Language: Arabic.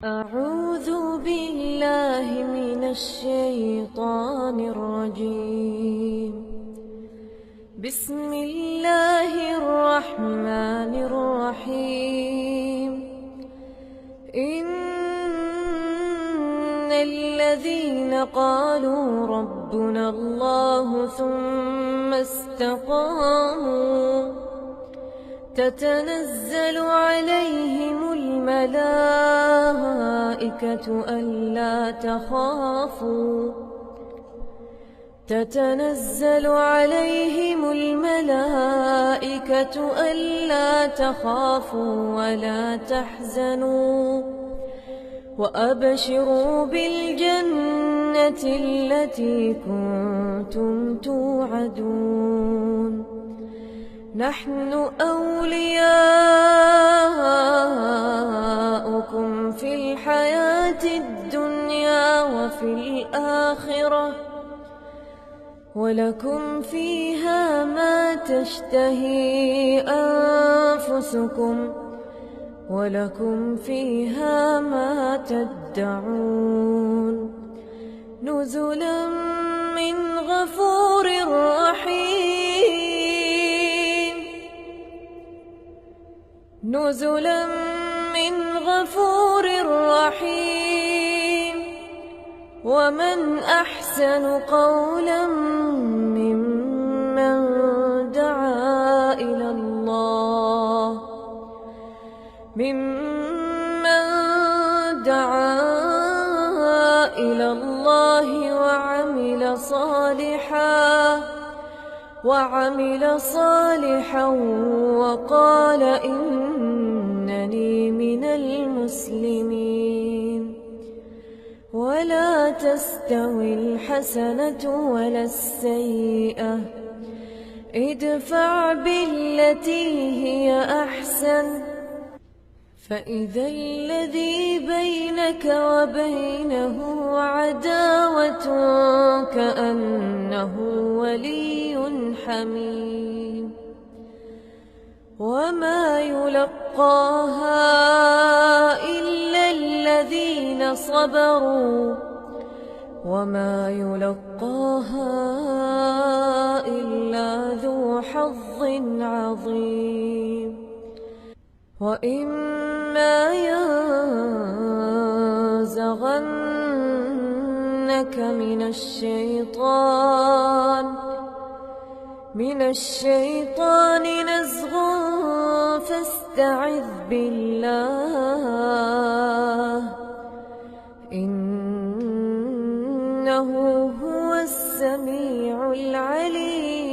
أعوذ بالله من الشيطان الرجيم. بسم الله الرحمن الرحيم. إن الذين قالوا ربنا الله ثم استقاموا تتنزل عليهم الملائكة ألا تخافوا ولا تحزنوا وأبشروا بالجنة التي كنتم توعدون. نحن أولياؤكم في الحياة الدنيا وفي الآخرة، ولكم فيها ما تشتهي أنفسكم ولكم فيها ما تدعون. نزلا من غفور رحيم. نزلا من غفور رحيم. ومن أحسن قولا ممن دعا إلى الله وعمل صالحا وقال إنني من المسلمين. ولا تستوي الحسنة ولا السيئة، ادفع بالتي هي أحسن، فإذا الذي بينك وبينه عداوة كأنه ولي حميم. وما يلقاها إلا الذين صبروا وما يلقاها إلا ذو حظ عظيم. وإما ينزغنك من الشيطان نزغ فاستعذ بالله، إنه هو السميع العليم.